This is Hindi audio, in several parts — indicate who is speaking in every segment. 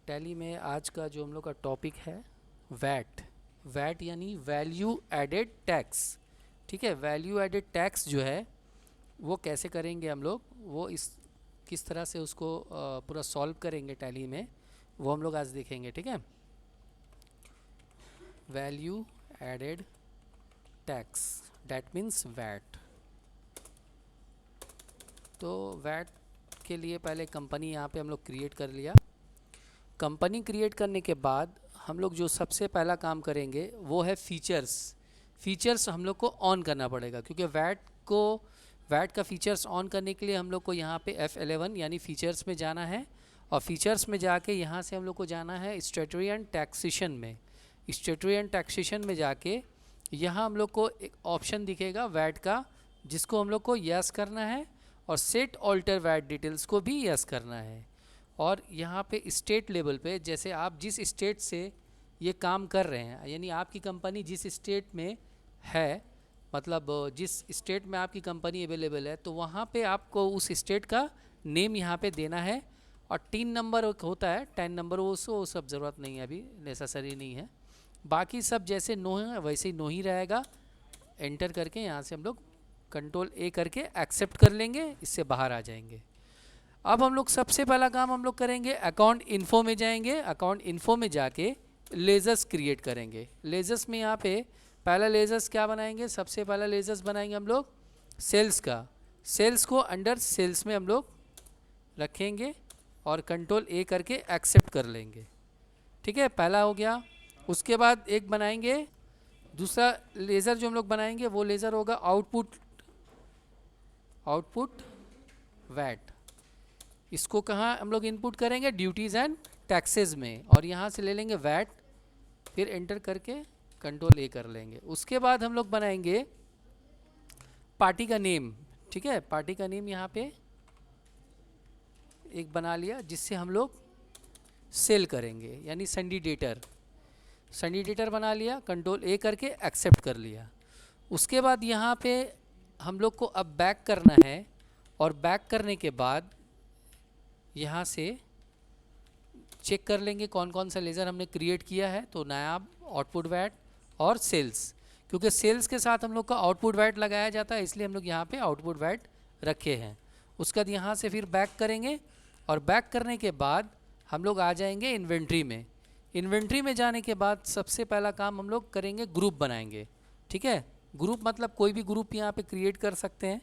Speaker 1: टैली में आज का जो हम लोग का टॉपिक है वैट। वैट यानी वैल्यू एडेड टैक्स। ठीक है, वैल्यू एडेड टैक्स जो है वो कैसे करेंगे हम लोग, वो इस किस तरह से उसको पूरा सॉल्व करेंगे टैली में, वो हम लोग आज देखेंगे। ठीक है, value added tax that means VAT. तो वैट के लिए पहले कंपनी यहाँ पे हम लोग क्रिएट कर लिया। कंपनी क्रिएट करने के बाद हम लोग जो सबसे पहला काम करेंगे वो है फीचर्स। फीचर्स हम लोग को ऑन करना पड़ेगा, क्योंकि वैट का फीचर्स ऑन करने के लिए हम लोग को यहाँ पे F11 यानी फीचर्स में जाना है, और फीचर्स में जाके यहाँ से हम लोग को जाना है स्टैट्यूटरी एंड टैक्सेशन में। स्टैट्यूटरी एंड टैक्सेशन में जाके यहाँ हम लोग को एक ऑप्शन दिखेगा वैट का, जिसको हम लोग को यस करना है, और सेट ऑल्टर वैट डिटेल्स को भी यस करना है। और यहाँ पे स्टेट लेवल पे, जैसे आप जिस स्टेट से ये काम कर रहे हैं, यानी आपकी कंपनी जिस स्टेट में है, मतलब जिस स्टेट में आपकी कंपनी अवेलेबल है, तो वहाँ पे आपको उस स्टेट का नेम यहाँ पे देना है। और 3 नंबर होता है, 10 नंबर वो सब ज़रूरत नहीं है, अभी नेसेसरी नहीं है। बाकी सब जैसे नो है वैसे ही नो ही रहेगा। एंटर करके यहाँ से हम लोग कंट्रोल A करके एक्सेप्ट कर लेंगे, इससे बाहर आ जाएंगे। अब हम लोग सबसे पहला काम हम लोग करेंगे, अकाउंट इन्फो में जाएंगे। अकाउंट इन्फो में जाके लेजर्स क्रिएट करेंगे। लेजर्स में यहाँ पे पहला लेजर्स क्या बनाएंगे, सबसे पहला लेजर्स बनाएंगे हम लोग सेल्स का। सेल्स को अंडर सेल्स में हम लोग रखेंगे और कंट्रोल A करके एक्सेप्ट कर लेंगे। ठीक है, पहला हो गया। उसके बाद एक बनाएंगे दूसरा लेज़र, जो हम लोग बनाएंगे वो लेज़र होगा आउटपुट वैट। इसको कहाँ हम लोग इनपुट करेंगे, ड्यूटीज़ एंड टैक्सेस में, और यहाँ से ले लेंगे वैट, फिर एंटर करके कंट्रोल A कर लेंगे। उसके बाद हम लोग बनाएंगे पार्टी का नेम। ठीक है, पार्टी का नेम यहाँ पे एक बना लिया, जिससे हम लोग सेल करेंगे, यानी संडीडेटर बना लिया, कंट्रोल A करके एक्सेप्ट कर लिया। उसके बाद यहाँ पे हम लोग को अब बैक करना है, और बैक करने के बाद यहाँ से चेक कर लेंगे कौन कौन सा लेज़र हमने क्रिएट किया है। तो नायाब, आउटपुट वैट और सेल्स, क्योंकि सेल्स के साथ हम लोग का आउटपुट वैट लगाया जाता है, इसलिए हम लोग यहाँ पे आउटपुट वैट रखे हैं। उसके बाद यहाँ से फिर बैक करेंगे, और बैक करने के बाद हम लोग आ जाएंगे इन्वेंट्री में। इन्वेंट्री में जाने के बाद सबसे पहला काम हम लोग करेंगे, ग्रुप बनाएंगे। ठीक है, ग्रुप मतलब कोई भी ग्रुप यहाँ पे क्रिएट कर सकते हैं।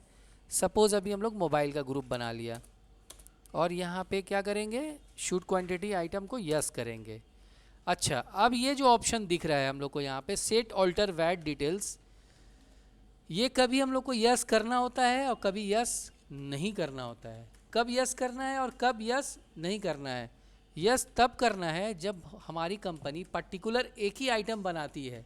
Speaker 1: सपोज़ अभी हम लोग मोबाइल का ग्रुप बना लिया, और यहाँ पे क्या करेंगे, शूट क्वांटिटी आइटम को यस करेंगे। अच्छा, अब ये जो ऑप्शन दिख रहा है हम लोग को यहाँ पे सेट ऑल्टर वैट डिटेल्स, ये कभी हम लोग को यस करना होता है और कभी यस नहीं करना होता है। कब यस करना है और कब यस नहीं करना है? यस तब करना है जब हमारी कंपनी पर्टिकुलर एक ही आइटम बनाती है।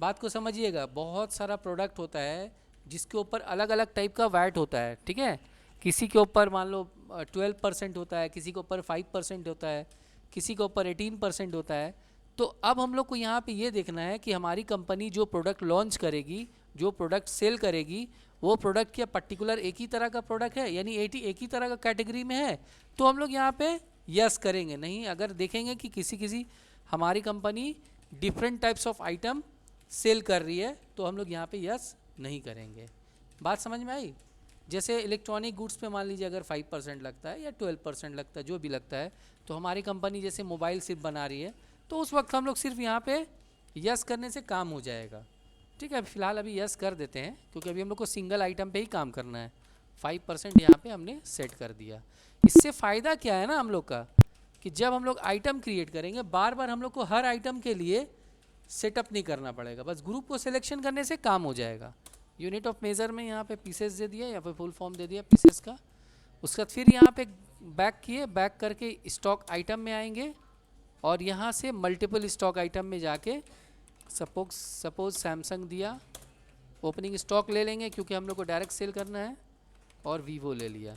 Speaker 1: बात को समझिएगा, बहुत सारा प्रोडक्ट होता है जिसके ऊपर अलग अलग टाइप का वैट होता है। ठीक है, किसी के ऊपर मान लो 12% होता है, किसी के ऊपर 5% होता है, किसी के ऊपर 18% होता है। तो अब हम लोग को यहाँ पे ये देखना है कि हमारी कंपनी जो प्रोडक्ट लॉन्च करेगी, जो प्रोडक्ट सेल करेगी, वो प्रोडक्ट क्या पर्टिकुलर एक ही तरह का प्रोडक्ट है, यानी एक ही तरह का कैटेगरी में है, तो हम लोग यहाँ पे यस करेंगे। नहीं, अगर देखेंगे कि किसी हमारी company different types of item sale कर रही है, तो हम लोग यहाँ पे यस नहीं करेंगे। बात समझ में आई? जैसे इलेक्ट्रॉनिक गुड्स पे मान लीजिए अगर 5% लगता है या 12% लगता है, जो भी लगता है, तो हमारी कंपनी जैसे मोबाइल सिर्फ बना रही है, तो उस वक्त हम लोग सिर्फ यहाँ पे यस करने से काम हो जाएगा। ठीक है, फिलहाल अभी यस कर देते हैं, क्योंकि अभी हम लोग को सिंगल आइटम पे ही काम करना है। 5% यहाँ पे हमने सेट कर दिया। इससे फ़ायदा क्या है ना हम लोग का, कि जब हम लोग आइटम क्रिएट करेंगे, बार बार हम लोग को हर आइटम के लिए सेटअप नहीं करना पड़ेगा, बस ग्रुप को सिलेक्शन करने से काम हो जाएगा। यूनिट ऑफ मेज़र में यहाँ पे पीसेस दे दिया, या फिर फुल फॉर्म दे दिया पीसेस का। उसके बाद फिर यहाँ पे बैक किए, बैक करके स्टॉक आइटम में आएंगे, और यहाँ से मल्टीपल स्टॉक आइटम में जाके सपोज सैमसंग दिया, ओपनिंग स्टॉक ले लेंगे क्योंकि हम लोग को डायरेक्ट सेल करना है, और वीवो ले लिया,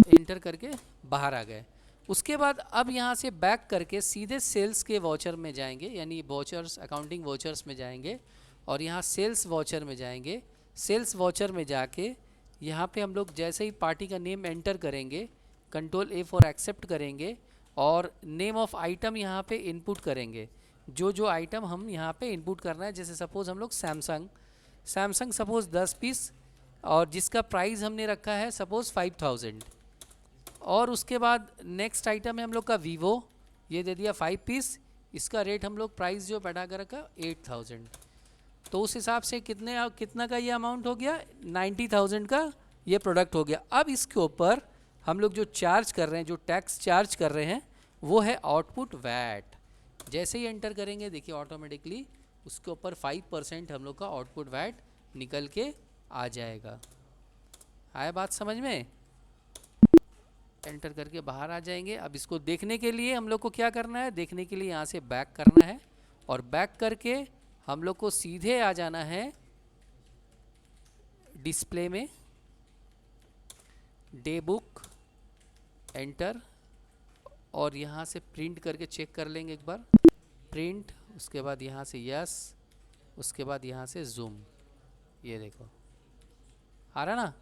Speaker 1: एंटर करके बाहर आ गए। उसके बाद अब यहाँ से बैक करके सीधे सेल्स के वॉचर में जाएंगे, यानी वॉचर्स, अकाउंटिंग वॉचर्स में जाएंगे, और यहाँ सेल्स वॉचर में जाएंगे। सेल्स वॉचर में जाके यहाँ पे हम लोग जैसे ही पार्टी का नेम एंटर करेंगे, कंट्रोल A फॉर एक्सेप्ट करेंगे और नेम ऑफ आइटम यहाँ पे इनपुट करेंगे। जो जो आइटम हम यहाँ पे इनपुट करना है, जैसे सपोज़ हम लोग सैमसंग सपोज़ 10 पीस, और जिसका प्राइस हमने रखा है सपोज़ 5000। और उसके बाद नेक्स्ट आइटम है हम लोग का वीवो, ये दे दिया 5 पीस, इसका रेट हम लोग प्राइस जो बढ़ा कर रखा 8000। तो उस हिसाब से कितना का ये अमाउंट हो गया, 90,000 का ये प्रोडक्ट हो गया। अब इसके ऊपर हम लोग जो चार्ज कर रहे हैं, जो टैक्स चार्ज कर रहे हैं, वो है आउटपुट वैट। जैसे ही एंटर करेंगे देखिए ऑटोमेटिकली उसके ऊपर 5% हम लोग का आउटपुट वैट निकल के आ जाएगा। आया बात समझ में? एंटर करके बाहर आ जाएंगे। अब इसको देखने के लिए हम लोग को क्या करना है, देखने के लिए यहाँ से बैक करना है, और बैक करके हम लोग को सीधे आ जाना है डिस्प्ले में, डे बुक, एंटर, और यहाँ से प्रिंट करके चेक कर लेंगे एक बार, प्रिंट, उसके बाद यहाँ से यस, उसके बाद यहाँ से जूम, ये देखो आ रहा ना।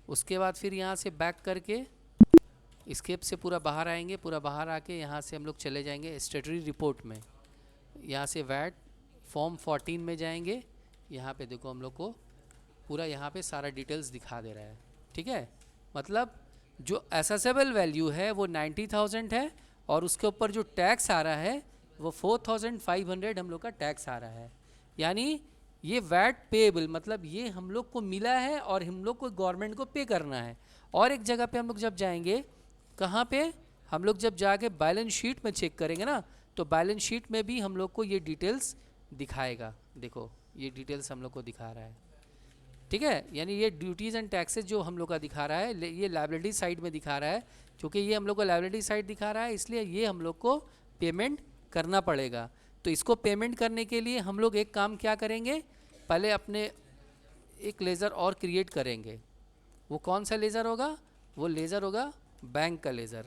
Speaker 1: उसके बाद फिर यहाँ से बैक करके स्केप से पूरा बाहर आएंगे, पूरा बाहर आके यहाँ से हम लोग चले जाएंगे स्टेटरी रिपोर्ट में, यहाँ से वैट फॉर्म 14 में जाएंगे। यहाँ पे देखो हम लोग को पूरा यहाँ पे सारा डिटेल्स दिखा दे रहा है, ठीक है। मतलब जो एसेसेबल वैल्यू है वो 90,000 है, और उसके ऊपर जो टैक्स आ रहा है वो 4500 हम लोग का टैक्स आ रहा है। यानी ये वैट पेएबल, मतलब ये हम लोग को मिला है और हम लोग को गवर्नमेंट को पे करना है। और एक जगह पे हम लोग जब जाएंगे, कहाँ पे, हम लोग जब जाके बैलेंस शीट में चेक करेंगे ना, तो बैलेंस शीट में भी हम लोग को ये डिटेल्स दिखाएगा। देखो ये डिटेल्स हम लोग को दिखा रहा है, ठीक है। यानी ये ड्यूटीज़ एंड टैक्सेस जो हम लोग का दिखा रहा है, ये लायबिलिटी साइड में दिखा रहा है। क्योंकि ये हम लोग को लायबिलिटी साइड दिखा रहा है, इसलिए ये हम लोग को पेमेंट करना पड़ेगा। तो इसको पेमेंट करने के लिए हम लोग एक काम क्या करेंगे, पहले अपने एक लेज़र और क्रिएट करेंगे। वो कौन सा लेज़र होगा, वो लेज़र होगा बैंक का लेज़र,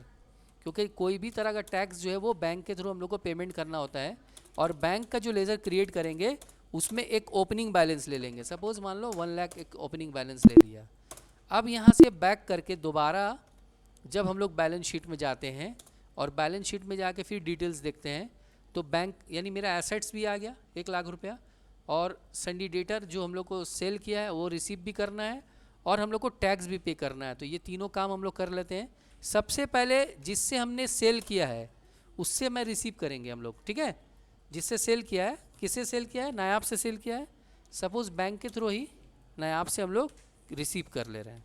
Speaker 1: क्योंकि कोई भी तरह का टैक्स जो है वो बैंक के थ्रू हम लोग को पेमेंट करना होता है। और बैंक का जो लेज़र क्रिएट करेंगे उसमें एक ओपनिंग बैलेंस ले लेंगे। सपोज़ मान लो 1 लाख एक ओपनिंग बैलेंस ले लिया। अब यहाँ से बैक करके दोबारा जब हम लोग बैलेंस शीट में जाते हैं और बैलेंस शीट में जाके फिर डिटेल्स देखते हैं, तो बैंक यानी मेरा एसेट्स भी आ गया 1 लाख रुपया, और संडी डेटर जो हम लोग को सेल किया है वो रिसीव भी करना है, और हम लोग को टैक्स भी पे करना है। तो ये तीनों काम हम लोग कर लेते हैं। सबसे पहले जिससे हमने सेल किया है उससे मैं रिसीव करेंगे हम लोग, ठीक है। जिससे सेल किया है, किससे सेल किया है, नायाब से सेल किया है। सपोज़ बैंक के थ्रू ही नायाब से हम लोग रिसीव कर ले रहे हैं।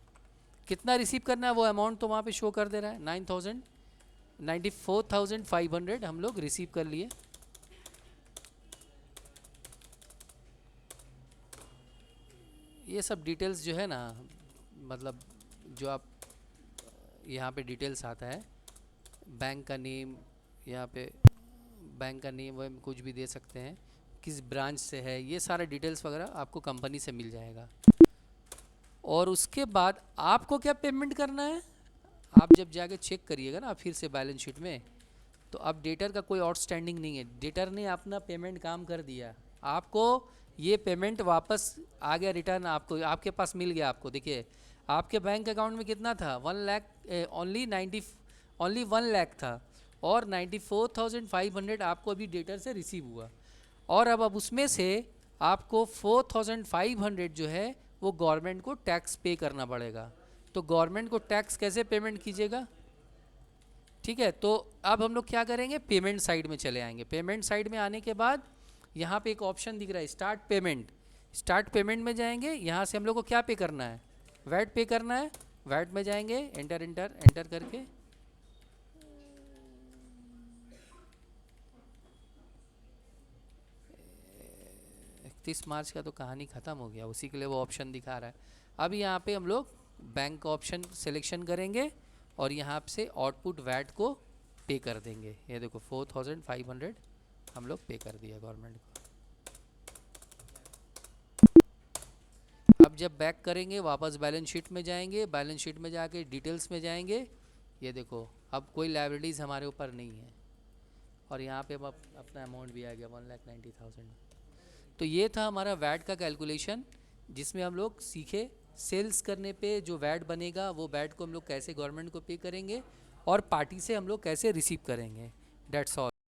Speaker 1: कितना रिसीव करना है वो अमाउंट तो वहाँ पे शो कर दे रहा है, 94,500 हम लोग रिसीव कर लिए। ये सब डिटेल्स जो है ना, मतलब जो आप यहाँ पे डिटेल्स आता है, बैंक का नेम, यहाँ पे बैंक का नेम वह कुछ भी दे सकते हैं, किस ब्रांच से है, ये सारा डिटेल्स वगैरह आपको कंपनी से मिल जाएगा। और उसके बाद आपको क्या पेमेंट करना है, आप जब जाके चेक करिएगा ना फिर से बैलेंस शीट में, तो अब डेटर का कोई आउटस्टैंडिंग नहीं है। डेटर ने अपना पेमेंट काम कर दिया, आपको ये पेमेंट वापस आ गया, रिटर्न आपको आपके पास मिल गया। आपको देखिए आपके बैंक अकाउंट में कितना था, 1 लाख, ओनली 1 लाख था, और 94,500 आपको अभी डेटर से रिसीव हुआ। और अब उसमें से आपको 4,500 जो है वो गवर्नमेंट को टैक्स पे करना पड़ेगा। तो गवर्नमेंट को टैक्स कैसे पेमेंट कीजिएगा, ठीक है। तो अब हम लोग क्या करेंगे, पेमेंट साइड में चले आएंगे। पेमेंट साइड में आने के बाद यहाँ पे एक ऑप्शन दिख रहा है स्टार्ट पेमेंट। स्टार्ट पेमेंट में जाएंगे, यहाँ से हम लोग को क्या पे करना है, वैट पे करना है। वैट में जाएंगे, एंटर एंटर एंटर करके 31 मार्च का तो कहानी ख़त्म हो गया, उसी के लिए वो ऑप्शन दिखा रहा है। अब यहाँ पे हम लोग बैंक का ऑप्शन सिलेक्शन करेंगे और यहाँ से आउटपुट वैट को पे कर देंगे। ये देखो 4,500 हम लोग पे कर दिया गवर्नमेंट को। अब जब बैक करेंगे वापस बैलेंस शीट में जाएंगे, बैलेंस शीट में जाके डिटेल्स में जाएंगे, ये देखो अब कोई लायबिलिटीज़ हमारे ऊपर नहीं है, और यहाँ पे अब अपना अमाउंट भी आ गया 1,90,000। तो ये था हमारा वैट का कैलकुलेशन, जिसमें हम लोग सीखे सेल्स करने पे जो वैट बनेगा वो वैट को हम लोग कैसे गवर्नमेंट को पे करेंगे, और पार्टी से हम लोग कैसे रिसीव करेंगे। That's all.